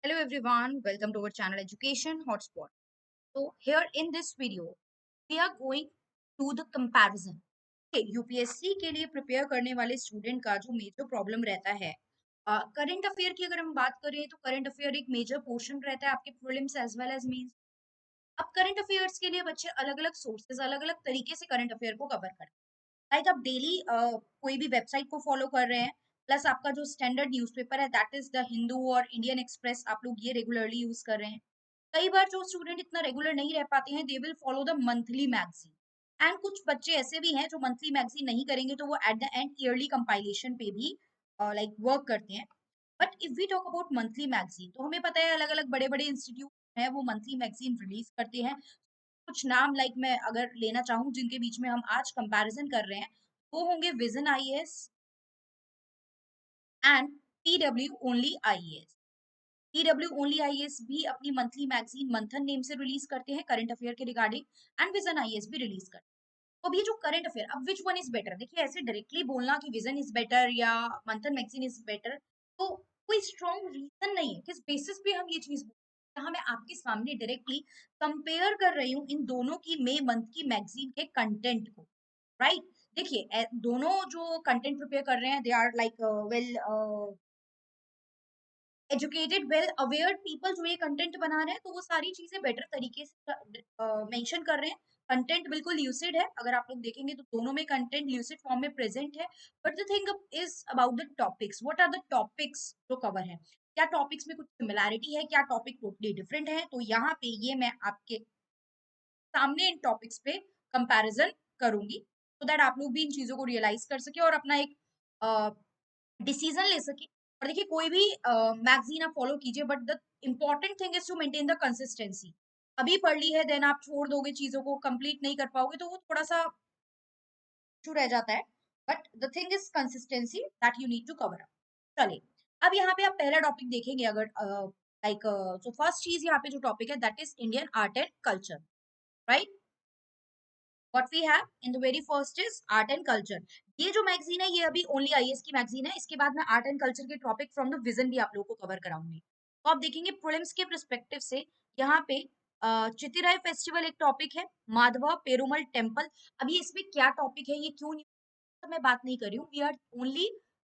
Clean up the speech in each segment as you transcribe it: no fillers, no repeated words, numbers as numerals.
Hello everyone, welcome to our channel Education Hotspot. So here in this video, we are going to the comparison. Okay, UPSC के लिए prepare करने वाले student का जो major problem रहता है, current affair की अगर हम बात करें तो करंट अफेयर एक मेजर पोर्शन रहता है आपके prelims as well as mains. अब करंट अफेयर्स के लिए बच्चे अलग अलग सोर्सेज अलग अलग तरीके से करंट अफेयर को कवर करते हैं। लाइक आप डेली कोई भी वेबसाइट को फॉलो कर रहे हैं, प्लस आपका जो स्टैंडर्ड न्यूज़पेपर है दैट इज द हिंदू और इंडियन एक्सप्रेस, आप लोग ये रेगुलरली यूज कर रहे हैं। कई बार जो स्टूडेंट इतना रेगुलर नहीं रह पाते हैं they will follow the monthly magazine, and कुछ बच्चे ऐसे भी हैं जो मंथली मैगजीन नहीं करेंगे तो वो at the end yearly compilation पे भी लाइक वर्क करते हैं। But if we talk about monthly magazine तो हमें पता है अलग अलग बड़े बड़े इंस्टीट्यूट हैं वो मंथली मैगजीन रिलीज करते हैं। कुछ नाम लाइक मैं अगर लेना चाहूँ जिनके बीच में हम आज कंपैरिजन कर रहे हैं, वो होंगे vision IAS and TW only IAS. TW only IAS भी अपनी मंथली मैगजीन मंथन नेम से रिलीज करते हैं करंट अफेयर के रिगार्डिंग, एंड विजन आईएएस भी रिलीज करते हैं। तो अभी जो करंट अफेयर, अब विच वन इज बेटर, देखिए ऐसे डायरेक्टली बोलना कि विजन इज बेटर या मंथन मैगजीन इज बेटर, तो कोई स्ट्रॉन्ग रीजन नहीं है किस बेसिस पे हम ये चीज यहाँ मैं आपके सामने डायरेक्टली कंपेयर कर रही हूँ इन दोनों की मई मंथ की मैगजीन के कंटेंट को। राइट, देखिए दोनों जो कंटेंट प्रिपेयर कर रहे हैं they are like well educated well aware people जो ये कंटेंट बना रहे हैं, तो वो सारी चीजें बेटर तरीके से मेंशन कर रहे हैं। कंटेंट बिल्कुल ल्यूसिड है, अगर आप लोग देखेंगे तो दोनों में कंटेंट ल्यूसिड फॉर्म में प्रेजेंट है। But the thing is about the topics, what are the topics जो कवर है, क्या टॉपिक्स में कुछ सिमिलैरिटी है, क्या टॉपिक टोटली डिफरेंट है। तो यहाँ पे ये मैं आपके सामने इन टॉपिक्स पे कंपैरिजन करूंगी सो दैट आप लोग भी इन चीजों को रियलाइज कर सके और अपना एक डिसीजन ले सके। और देखिए कोई भी मैगजीन आप फॉलो कीजिए, but the important thing is to maintain the consistency. अभी पढ़ ली है देन आप छोड़ दोगे, चीजों को कंप्लीट नहीं कर पाओगे तो वो थोड़ा सा इशू रह जाता है। But the thing is consistency that you need to cover up. चलिए, अब यहाँ पे आप पहला टॉपिक देखेंगे अगर लाइक जो फर्स्ट चीज यहाँ पे जो टॉपिक है that is Indian art and culture. Right, what we have in the very first is art and culture. ये जो मैगजीन है ये अभी ओनली आईएएस की मैगजीन है, इसके बाद मैं आर्ट एंड कल्चर के टॉपिक फ्रॉम द विजन भी आप लोगों को कवर कराऊंगी। तो आप देखेंगे प्रीलिम्स के परस्पेक्टिव से यहाँ पे चिथिराई फेस्टिवल एक टॉपिक है, माधवा पेरुमल टेम्पल। अभी इसमें क्या टॉपिक है ये क्यों नहीं, तो मैं बात नहीं कर रही हूँ, we are only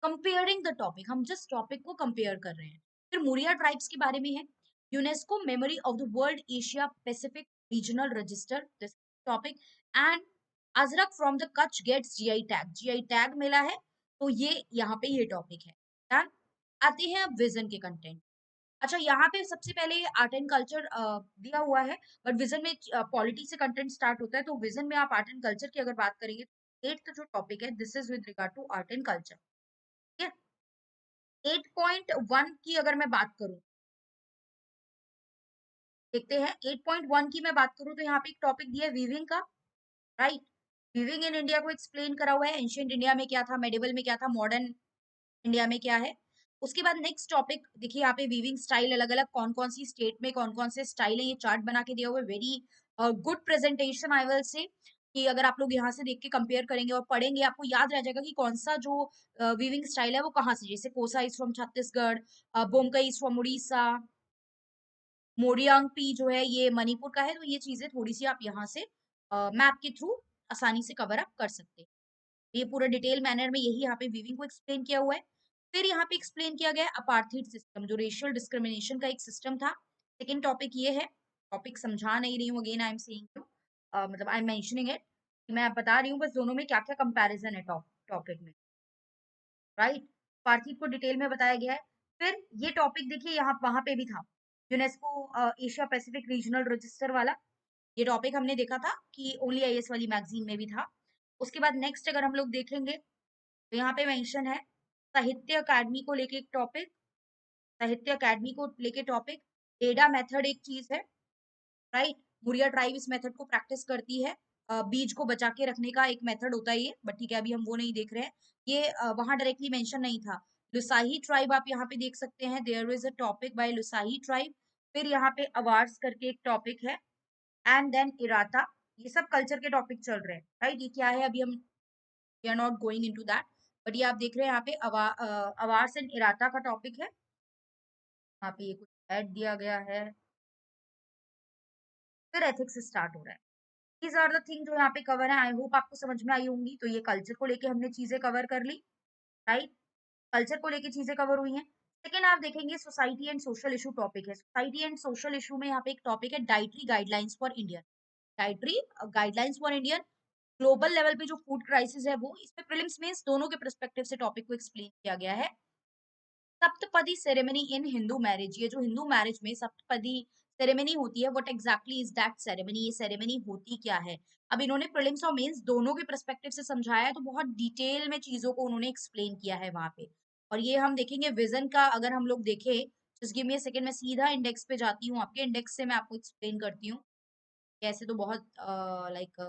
comparing the topic, हम जस्ट टॉपिक को कंपेयर कर रहे हैं। फिर मुरिया ट्राइब्स के बारे में है, UNESCO memory of the world Asia Pacific regional register this topic, and Ajrakh from the Kutch gets GI tag, GI tag मिला है, तो ये यहाँ पे ये टॉपिक है। डन। आते हैं अब विजन के कंटेंट। अच्छा, यहाँ पे सबसे पहले ये आर्ट एंड कल्चर दिया हुआ है, बट विजन में पॉलिटी से कंटेंट स्टार्ट होता है, तो विजन में आप आर्ट एंड कल्चर की अगर बात करेंगे, एट्थ जो टॉपिक है this is with regard to art and culture. ठीक है, 8.1 की अगर मैं बात करूं, देखते हैं 8.1 की मैं बात करूं तो यहाँ पे एक टॉपिक दिया है वीविंग का। राइट, वीविंग इन इंडिया को एक्सप्लेन करा हुआ है, एंशियंट इंडिया में क्या था, मेडिवल में क्या था, मॉडर्न इंडिया में क्या है। उसके बाद नेक्स्ट टॉपिक देखिए यहाँ पे वीविंग स्टाइल अलग अलग कौन कौन सी स्टेट में कौन कौन से स्टाइल है, ये चार्ट बना के दिया हुआ है। Very good presentation I will say, कि अगर आप लोग यहाँ से देख के कंपेयर करेंगे और पढ़ेंगे आपको याद रह जाएगा कि कौन सा जो वीविंग स्टाइल है वो कहाँ से, जैसे Kosa is from Chhattisgarh, Bomkai is from Orissa, Moirangphee जो है ये मणिपुर का है। तो ये चीजें थोड़ी सी आप यहाँ से मैप के थ्रू आसानी से कवर अप कर सकते हैं। ये पूरा डिटेल मैनर में यही यहाँ पे वीविंग को एक्सप्लेन किया हुआ है। फिर यहाँ पे एक्सप्लेन किया गया है अपार्थाइड सिस्टम, जो रेशियल डिस्क्रिमिनेशन का एक सिस्टम था। सेकेंड टॉपिक ये है, टॉपिक समझा नहीं रही हूँ, again I am saying you, मतलब आई एम मेंशनिंग इट, मैं बता रही हूँ बस दोनों में क्या क्या कंपैरिजन है टॉपिक में। राइट, पार्थिव को डिटेल में बताया गया है। फिर ये टॉपिक देखिए यहाँ वहां पे भी था, UNESCO Asia Pacific regional register वाला, ये टॉपिक हमने देखा था कि ओनली आईएएस वाली मैगजीन में भी था। उसके बाद नेक्स्ट अगर हम लोग देखेंगे तो यहाँ पे मेंशन है साहित्य अकादमी को लेके एक टॉपिक, साहित्य अकादमी को लेके टॉपिक, एडा मेथड एक चीज है। राइट, मुरिया ट्राइब इस मेथड को प्रैक्टिस करती है, बीज को बचा के रखने का एक मेथड होता है ये, बट ठीक है अभी हम वो नहीं देख रहे हैं। ये वहां डायरेक्टली मेंशन नहीं था। लुसाही ट्राइब आप यहाँ पे देख सकते हैं, there is a topic by Lushai tribe. फिर यहाँ पे अवार्स करके एक टॉपिक है, एंड देन इराता। ये सब कल्चर के टॉपिक चल रहे हैं। राइट, ये क्या है अभी हम we are not going into that, but ये आप देख रहे हैं यहाँ पे अवार्स एंड इराता का टॉपिक है। यहाँ पे ये कुछ ऐड दिया गया है, फिर एथिक्स स्टार्ट हो रहा है। दीज आर द थिंग जो यहाँ पे कवर है। आई होप आपको समझ में आई होंगी। तो ये कल्चर को लेके हमने चीजें कवर कर ली, राइट। कल्चर को लेके चीजें कवर हुई हैं। सेकेंड आप देखेंगे society and social issue topic है। सोसाइटी एंड सोशल इशू में यहाँ पे एक टॉपिक है dietary guidelines for Indian. Dietary guidelines for Indian, global level पे जो फूड क्राइसिस है वो, इसमें प्रीलिम्स मेंस दोनों के पर्सपेक्टिव से टॉपिक को एक्सप्लेन किया गया है। सप्तपदी सेरेमनी इन हिंदू मैरिज, ये जो हिंदू मैरिज में सप्तपदी सेरेमनी होती है, what exactly is that ceremony, ये सेरेमनी होती क्या है। अब इन्होंने प्रीलिम्स और मेंस दोनों के पर्सपेक्टिव से समझाया है, तो बहुत डिटेल में चीजों को उन्होंने एक्सप्लेन किया है वहां पे। और ये हम देखेंगे विजन का, अगर हम लोग देखें, just give me a second, मैं सीधा इंडेक्स पे जाती हूँ, आपके इंडेक्स से मैं आपको एक्सप्लेन करती हूँ। कैसे तो बहुत लाइक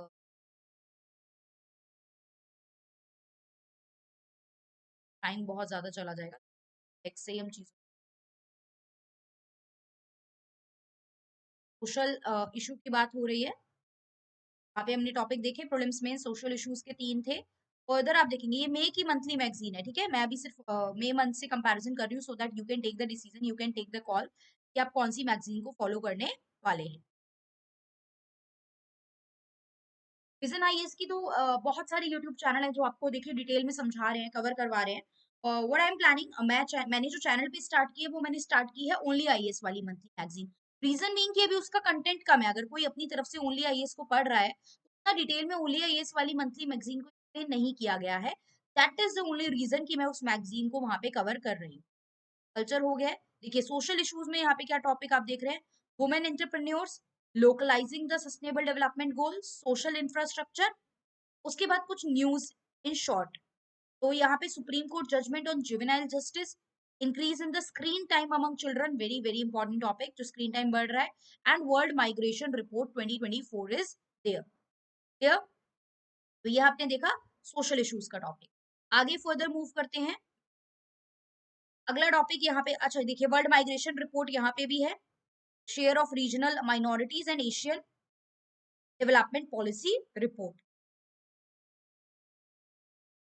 टाइम बहुत ज्यादा चला जाएगा, इंडेक्स से ही हम चीज, सोशल इशू की बात हो रही है। वहाँ पे हमने टॉपिक देखे प्रीलिम्स में, सोशल इश्यूज के 3 थे। फर्दर आप देखेंगे ये मई की मंथली मैगजीन है, ठीक है। मैं अभी सिर्फ मई मंथ से कंपैरिजन कर रही हूँ, so that you can take the decision, you can take the call कि आप कौन सी मैगजीन को फॉलो करने वाले हैं। विजन आईएएस की तो बहुत सारे यूट्यूब चैनल है जो आपको देखिए डिटेल में समझा रहे हैं, कवर करवा रहे हैं। व्हाट आई एम प्लानिंग, मैंने जो चैनल पे स्टार्ट की है वो मैंने स्टार्ट की है ओनली आईएएस वाली मंथली मैगजीन। रीजन बीइंग कि अभी उसका कंटेंट कम है। अगर कोई अपनी तरफ से ओनली आईएएस को पढ़ रहा है तो उतना डिटेल में ओनली आईएएस वाली मंथली मैगजीन को explain नहीं किया गया है। That is the only reason कि मैं उस मैगजीन को वहां पे कवर कर रही हूँ। कल्चर हो गया है। देखिए सोशल इश्यूज में यहाँ पे क्या टॉपिक आप देख रहे हैं, women entrepreneurs, localising the sustainable development goals, social infrastructure. उसके बाद कुछ न्यूज इन शॉर्ट। तो यहाँ पे supreme court judgement on juvenile justice, increase in the screen time among children, very very important topic, जो स्क्रीन टाइम बढ़ रहा है, and world migration report 2024 is there there. तो ये आपने देखा सोशल इश्यूज का टॉपिक। आगे फर्दर मूव करते हैं। अगला टॉपिक यहाँ पे, अच्छा देखिए वर्ल्ड माइग्रेशन रिपोर्ट यहाँ पे भी है, share of regional minorities and Asian development policy report.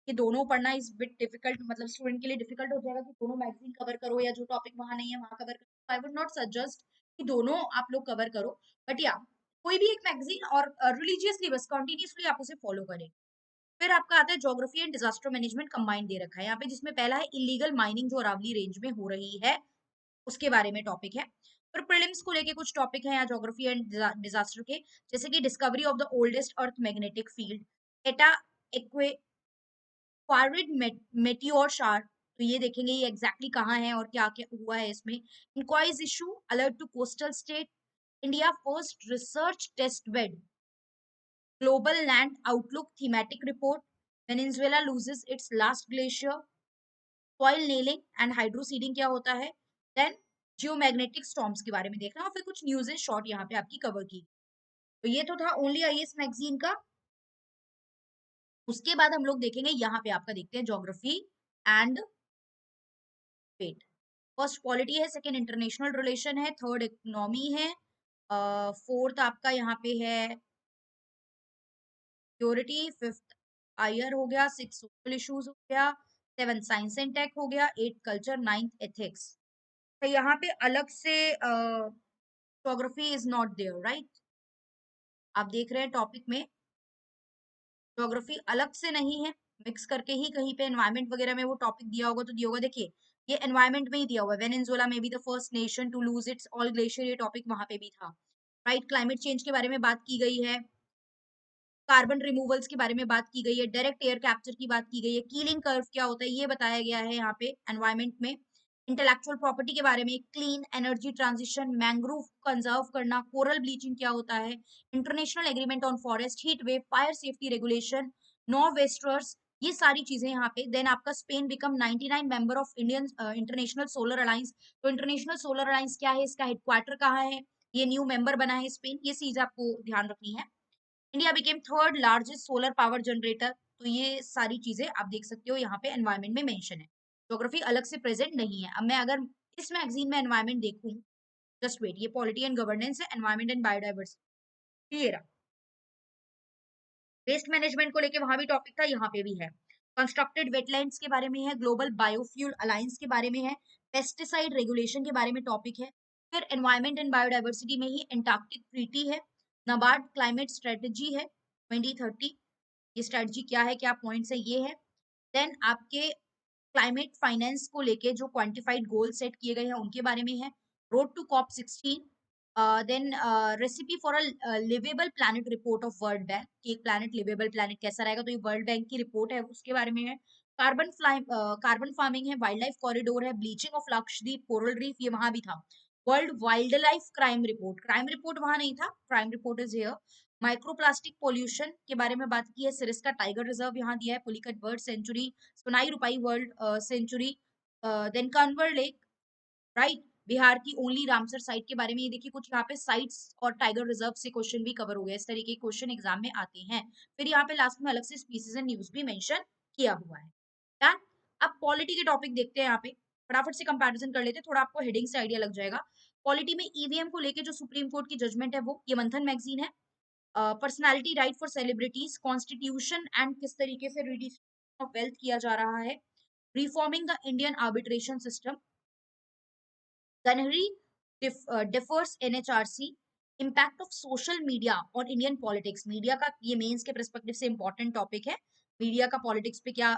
ये दोनों पढ़ना इज बिट डिफिकल्ट, मतलब स्टूडेंट के लिए डिफिकल्ट हो जाएगा कि दोनों मैगजीन कवर करो, या जो टॉपिक वहां नहीं है वहां कवर करो। आई वुड नॉट सजेस्ट कि दोनों आप लोग कवर करो, बट या कोई भी एक मैगजीन और रिलीजियसली बस कंटिन्यूसली आप उसे फॉलो करें। फिर आपका आता है geography and disaster management combined दे रखा है यहाँ पे, जिसमें पहला है इलीगल माइनिंग जो अरावली रेंज में हो रही है, उसके बारे में टॉपिक है। फिर प्रीलिम्स को लेके कुछ टॉपिक है यहाँ ज्योग्राफी एंड डिजास्टर के, जैसे कि discovery of the oldest earth magnetic field, Etah क्वारिड meteor शार, तो ये देखेंगे ये एग्जैक्टली कहाँ है और क्या क्या हुआ है इसमें। इंक्वाइज issue, alert to coastal state, India first research test bed, global land outlook thematic report, Venezuela loses its last glacier, soil nailing and hydroseeding क्या होता है, देन जियोमैग्नेटिक स्टॉर्म्स के बारे में देखना, और फिर कुछ न्यूज इन शॉर्ट यहाँ पे आपकी कवर की। तो ये तो था ओनली आईएएस मैगजीन का। उसके बाद हम लोग देखेंगे यहाँ पे आपका देखते हैं geography and fate. First polity है, सेकंड इंटरनेशनल रिलेशन है, थर्ड इकोनॉमी है, फोर्थ आपका यहाँ पे है सिक्योरिटी, फिफ्थ आयर हो गया, सिक्स सोशल इश्यूज हो गया, सेवन साइंस एंड टेक हो गया, एट कल्चर, नाइन्थ एथिक्स। तो यहाँ पे अलग से geography is not there, right. आप देख रहे हैं टॉपिक में ज्योग्राफी अलग से नहीं है, मिक्स करके ही कहीं पे एनवायरमेंट वगैरह में वो टॉपिक दिया होगा तो दिया होगा। देखिए ये एनवायरमेंट में ही दिया हुआ है, वेनेजुएला में be the first nation to lose its all glacier, ये टॉपिक वहां पे भी था, राइट। क्लाइमेट चेंज के बारे में बात की गई है, कार्बन रिमूवल्स के बारे में बात की गई है, डायरेक्ट एयर कैप्चर की बात की गई है, कीलिंग कर्व क्या होता है ये बताया गया है यहाँ पे एनवायरमेंट में, इंटेलेक्चुअल प्रॉपर्टी के बारे में, clean energy transition, mangrove conserve करना, कोरल ब्लीचिंग क्या होता है, international agreement on forest, heat wave, fire safety regulation, no wasters, ये सारी चीजें यहाँ पे। देन आपका Spain become 99 member of Indian international solar alliance. तो इंटरनेशनल सोलर अलायंस क्या है, इसका हेडक्वार्टर कहाँ है, ये न्यू मेंबर बना है स्पेन, ये चीज आपको ध्यान रखनी है। India became third largest solar power generator. तो ये सारी चीजें आप देख सकते हो यहाँ पे एनवायरमेंट में मेंशन है, ज्योग्राफी अलग से प्रेजेंट नहीं है। अब मैं अगर इस मैगजीन में एनवायरमेंट देखूं, जस्ट वेट, ये पॉलिटी एंड गवर्नेंस है, एनवायरमेंट एंड बायोडाइवर्सिटी, ये रहा। वेस्ट मैनेजमेंट को लेके वहां भी टॉपिक था, यहाँ पे भी है। कंस्ट्रक्टेड वेटलैंड्स के बारे में है, ग्लोबल बायोफ्यूल अलायंस के बारे में है, पेस्टिसाइड रेगुलेशन के बारे में टॉपिक है, फिर एनवायरमेंट एंड बायोडाइवर्सिटी में ही एंटार्क्टिक ट्रीटी है, नाबार्ड क्लाइमेट स्ट्रेटेजी है 2030, ये स्ट्रेटजी क्या है, क्या पॉइंट्स है, ये है। देन आपके क्लाइमेट फाइनेंस को लेके जो क्वांटिफाइड गोल सेट किए गए हैं उनके बारे में है। Road to COP 16, then recipe for a livable planet report of World Bank, कि एक प्लैनेट लिवेबल प्लैनेट कैसा रहेगा, तो ये वर्ल्ड बैंक की रिपोर्ट है उसके बारे में है। कार्बन फार्मिंग है, वाइल्ड लाइफ कॉरिडोर है, bleaching of Lakshadweep coral reef, ये वहां भी था। World wild life crime report वहां नहीं था, crime report is here. Microplastic pollution के बारे में बात की है, सिरिस्का टाइगर रिजर्व यहाँ दिया है, Pulicat bird sanctuary, Sonai Rupai world sanctuary, then Kanwar lake, right, Bihar की ओनली रामसर साइट के बारे में। ये देखिए कुछ यहाँ पे साइट्स और टाइगर रिजर्व से क्वेश्चन भी कवर हो गया, इस तरीके के क्वेश्चन एग्जाम में आते हैं। फिर यहाँ पे लास्ट में अलग से स्पीसीज एंड न्यूज भी मेंशन किया हुआ है। डन। अब पॉलिटी के टॉपिक देखते हैं, यहाँ पे फटाफट से कंपैरिजन कर लेते हैं, थोड़ा आपको हेडिंग से आइडिया लग जाएगा। पॉलिटी में ईवीएम को लेके जो सुप्रीम कोर्ट की जजमेंट है वो, ये मंथन मैगजीन है। Personality right for celebrities, constitution and किस तरीके से रिडिस्ट्रीब्यूशन ऑफ वेल्थ किया जा रहा है, reforming the Indian arbitration system, Ganhari differs NHRC, impact of social media on Indian politics, media का ये मेंस के परस्पेक्टिव से इंपॉर्टेंट टॉपिक है, मीडिया का पॉलिटिक्स पे क्या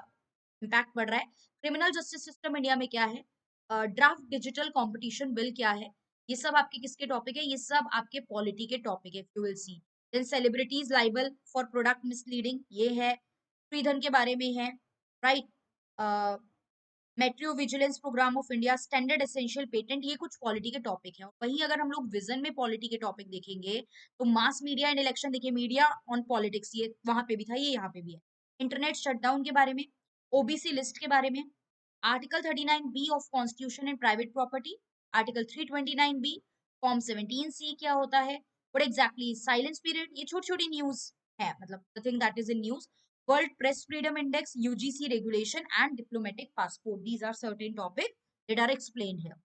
इम्पैक्ट पड़ रहा है, क्रिमिनल जस्टिस सिस्टम इंडिया में क्या है, ड्राफ्ट डिजिटल कंपटीशन बिल क्या है, ये सब आपके किसके टॉपिक है, ये सब आपके पॉलिटी के टॉपिक है, you will see. Then celebrities liable for product misleading, ये है। फ्रीधन के बारे में है, right, metro vigilance programme of India, standard essential patent, ये कुछ पॉलिटी के टॉपिक है। वहीं अगर हम लोग विजन में पॉलिटी के टॉपिक देखेंगे तो मास मीडिया एंड इलेक्शन, देखिए मीडिया ऑन पॉलिटिक्स, ये वहां पे भी था, ये यहाँ पे भी है। इंटरनेट शटडाउन के बारे में, ओबीसी लिस्ट के बारे में, article 39B of constitution and private property, article 329B, form 17C क्या होता है, व्हाट एग्जैक्टली साइलेंस पीरियड, ये छोटी छोटी न्यूज है, मतलब the thing that is in news. World Press Freedom Index, UGC regulation and diplomatic passport. These are certain topics that are explained here.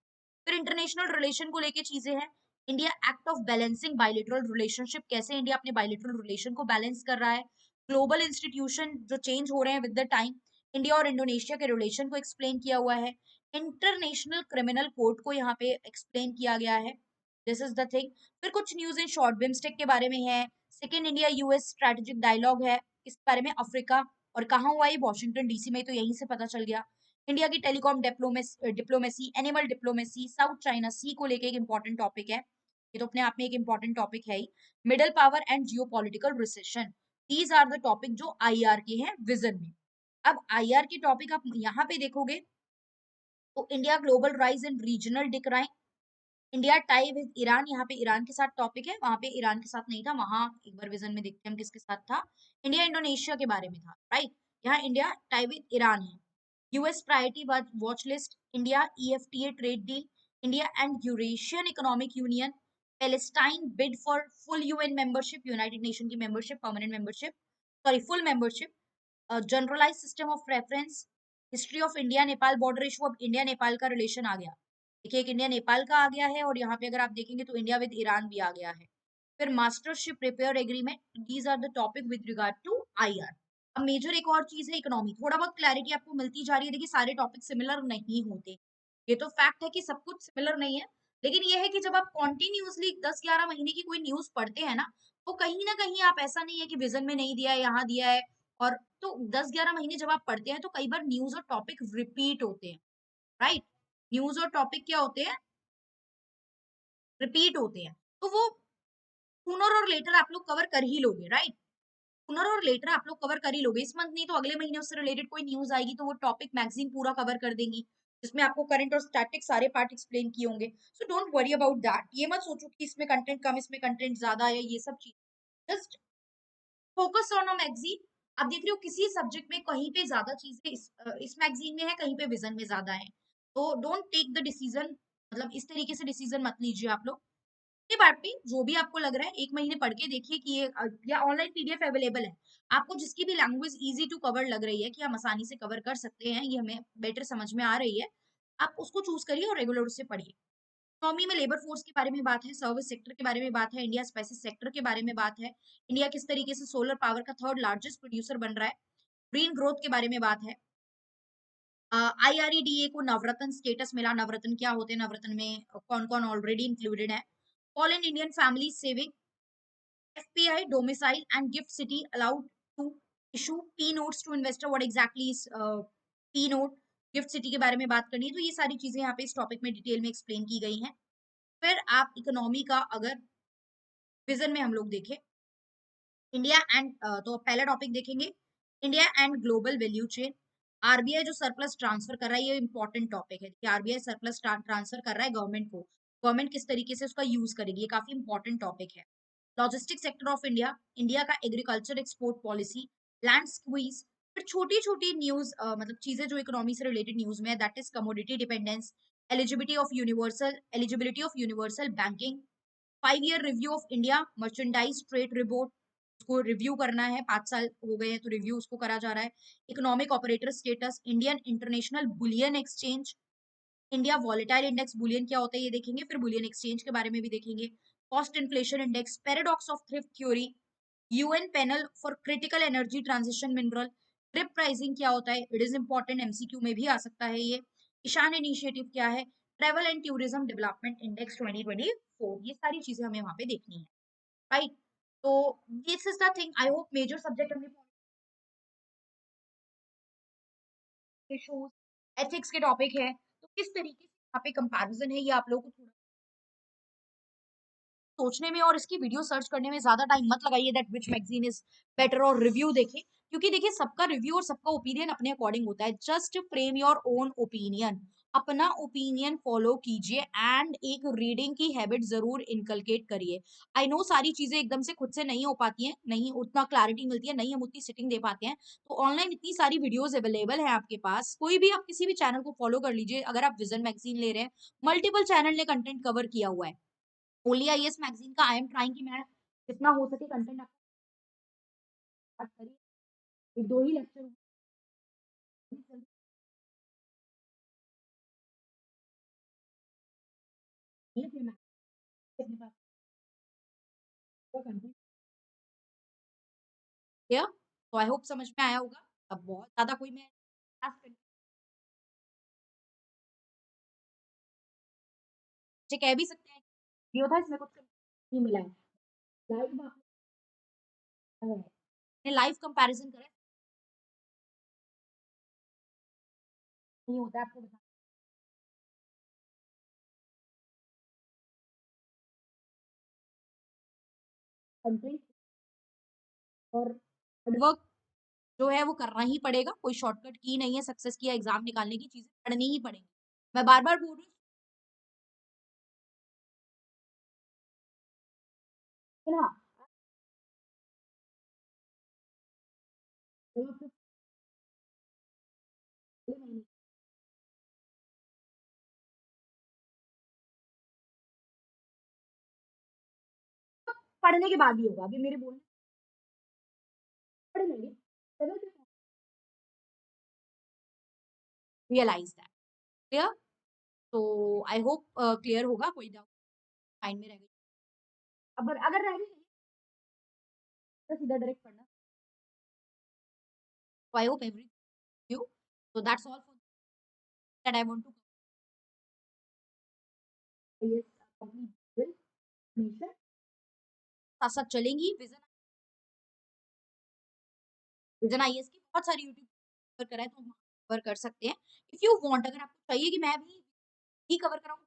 फिर international relation को लेके चीजें हैं, India act of balancing bilateral relationship, कैसे India अपने bilateral relation को balance कर रहा है, ग्लोबल इंस्टीट्यूशन जो चेंज हो रहे हैं विद द टाइम, इंडिया और इंडोनेशिया के रिलेशन को एक्सप्लेन किया हुआ है, इंटरनेशनल क्रिमिनल कोर्ट को यहाँ पे एक्सप्लेन किया गया है, दिस इज द थिंग। फिर कुछ न्यूज इन शॉर्ट, बिम्स्टेक के बारे में है, second India US strategic dialogue है, इस बारे में, अफ्रीका और कहाँ हुआ, ये वॉशिंगटन डीसी में, तो यहीं से पता चल गया। इंडिया की telecom diplomacy, animal diplomacy, South China Sea को लेके एक इंपॉर्टेंट टॉपिक है, ये तो अपने आप में एक इंपॉर्टेंट टॉपिक है ही। Middle power and geopolitical recession, these are the topic जो आईआर के हैं विजन में। अब आईआर के टॉपिक आप यहाँ पे देखोगे तो India global rise and regional decline, India tie with Iran, यहाँ पे ईरान के साथ टॉपिक है, वहां पे ईरान के साथ नहीं था, वहां एक बार विजन में देखते हैं हम किसके साथ था, इंडिया इंडोनेशिया के बारे में था, राइट। यहाँ इंडिया टाई विद ईरान है। US priority watch list, India EFTA trade deal, India and Eurasian economic union, Palestine bid for full UN membership, United Nation की membership, permanent membership, sorry full membership, generalise system of reference, history of India Nepal border issue, अब India Nepal का relation आ गया, देखिए एक India Nepal का आ गया है और यहाँ पे अगर आप देखेंगे तो इंडिया विद ईरान भी आ गया है। फिर mastership repair agreement, these are the topic with regard to IR. अब मेजर एक और चीज है इकोनॉमी, थोड़ा बहुत क्लैरिटी आपको मिलती जा रही है, देखिए सारे टॉपिक सिमिलर नहीं होते, ये तो फैक्ट है कि सब कुछ सिमिलर नहीं है, लेकिन ये है कि जब आप कॉन्टिन्यूसली 10-11 महीने की कोई न्यूज पढ़ते हैं ना कहीं आप, ऐसा नहीं है कि विजन में नहीं दिया है यहाँ दिया है, और तो 10-11 महीने जब आप पढ़ते हैं तो कई बार न्यूज और टॉपिक रिपीट होते हैं, राइट, न्यूज और टॉपिक क्या होते हैं, रिपीट होते हैं, तो वो सूनर और लेटर आप लोग कवर कर ही लोगे, राइट, सूनर और लेटर आप लोग कवर कर ही लोगे, इस मंथ नहीं तो अगले महीने उससे रिलेटेड कोई न्यूज आएगी तो वो टॉपिक मैगजीन पूरा कवर कर देंगी, जिसमें आपको करंट और स्टैटिक सारे पार्ट एक्सप्लेन किए होंगे। So don't worry about that, ये मत सोचो कि इसमें कंटेंट कम इसमें कंटेंट ज्यादा है, ये सब चीज, just focus on a magazine. आप देख रहे हो किसी सब्जेक्ट में कहीं पे ज्यादा चीजें इस मैगजीन में है, कहीं पे विजन में ज्यादा है, तो डोंट टेक द डिसीजन, मतलब इस तरीके से डिसीजन मत लीजिए आप लोग। ये बात भी जो भी आपको लग रहा है एक महीने पढ़ के देखिए कि ये या ऑनलाइन पीडीएफ अवेलेबल है, आपको जिसकी भी लैंग्वेज इजी टू कवर लग रही है कि हम आसानी से कवर कर सकते हैं, ये हमें बेटर समझ में आ रही है, आप उसको चूज करिए और रेगुलर उससे पढ़िए। इकोनॉमी में लेबर फोर्स के बारे में बात है, सर्विस सेक्टर के बारे में बात है, इंडिया स्पेसिस सेक्टर के बारे में बात है, इंडिया किस तरीके से सोलर पावर का थर्ड लार्जेस्ट प्रोड्यूसर बन रहा है, ग्रीन ग्रोथ के बारे में बात है, IREDA को नवरत्न स्टेटस मिला। नवरत्न क्या होते हैं, नवरत्न में कौन कौन ऑलरेडी इंक्लूडेड है? All in Indian family saving, FPI domicile and gift city allowed to issue P notes to investor. What exactly is P note? Gift city के बारे में बात करनी है, तो ये सारी चीजें यहाँ पे इस टॉपिक में डिटेल में एक्सप्लेन की गई हैं। फिर आप इकोनॉमी का अगर विजन में हम लोग देखें, इंडिया एंड, तो पहला टॉपिक देखेंगे India and global value chain. RBI जो सरप्लस ट्रांसफर कर रहा है, ये इंपॉर्टेंट टॉपिक है कि आरबीआई सरप्लस ट्रांसफर कर रहा है गवर्नमेंट को, गवर्नमेंट किस तरीके से उसका यूज करेगी, ये काफी इंपॉर्टेंट टॉपिक है। Logistic sector of India, India का agriculture export policy, land squeeze. फिर छोटी छोटी न्यूज, मतलब चीजें जो इकोनॉमी से रिलेटेड न्यूज में है, that is commodity dependence, eligibility of universal banking, 5 year review of India merchandise trade report, उसको रिव्यू करना है, 5 साल हो गए हैं तो रिव्यू उसको करा जा रहा है। Economic operator status, Indian international bullion exchange, India volatile index, Boolean क्या होता है ये देखेंगे, फिर बुलियन एक्सचेंज के बारे में भी देखेंगे। Cost inflation index, paradox of thrift theory, UN panel for critical energy transition mineral, trip pricing क्या होता है, इट इज इंपॉर्टेंट, एमसीक्यू में भी आ सकता है ये। ईशान इनिशिएटिव क्या है, travel and tourism development index 2024, ये सारी चीजें हमें वहां पे देखनी है, राइट? तो this is the thing, I hope major subject हमने इश्यूज, एथिक्स के टॉपिक है, तो किस तरीके से यहाँ पे कंपैरिजन है, ये आप लोगों को थोड़ा सोचने में और इसकी वीडियो सर्च करने में ज्यादा टाइम मत लगाइए that which magazine is better, और रिव्यू देखें, क्योंकि देखिए सबका रिव्यू और सबका ओपिनियन अपने अकॉर्डिंग होता है। Just frame your own opinion, अपना ओपिनियन फॉलो कीजिए एंड एक रीडिंग की हैबिट जरूर इनकलकेट करिए। आई नो सारी चीजें एकदम से खुद से नहीं हो पाती हैं, नहीं उतना क्लैरिटी मिलती है, नहीं हम उतनी सिटिंग दे पाते हैं, तो ऑनलाइन इतनी सारी वीडियोस अवेलेबल है आपके पास, कोई भी आप किसी भी चैनल को फॉलो कर लीजिए। अगर आप विजन मैगजीन ले रहे हैं, मल्टीपल चैनल ने कंटेंट कवर किया हुआ है। ओनली आईएएस मैगजीन का आई एम ट्राइंग कि मैं जितना हो सके कंटेंट आपको स्टार्ट करिए, एक दो ही लेक्चर फिर मैं अपने पास कंटेंट किया। तो आई होप समझ में आया होगा। अब बहुत ज्यादा कोई मैं कह भी सकते हैं वीडियो था, इसमें कुछ नहीं मिला है, लाइव आपने लाइव कंपैरिजन करें, नहीं होता है आपको बता कंटेंट और हार्डवर्क जो है वो करना ही पड़ेगा, कोई शॉर्टकट की नहीं है सक्सेस की या एग्जाम निकालने की, चीजें पढ़नी ही पड़ेगी। मैं बार बार बोल रही हूँ ना, जब आप अगले महीने पढ़ने के बाद ही होगा, अभी मेरे बोलने पढ़ लेंगे, रियलाइज दैट, क्लियर? तो आई होप क्लियर होगा, कोई डाउट माइंड में रह गई, अब अगर रह गई तो सीधा डायरेक्ट पढ़ना। So I hope everything you. So that's all for that I want to yes, complete will mission साथ साथ चलेंगी। विजन विजन आईएएस की बहुत सारी यूट्यूब कवर करा है, तो हम कवर कर सकते हैं इफ यू वांट। अगर आपको चाहिए कि मैं भी कवर कराऊं,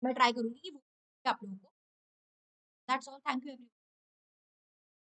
मैं ट्राई करूंगी कि वो आप लोगों को। That's all, thank you.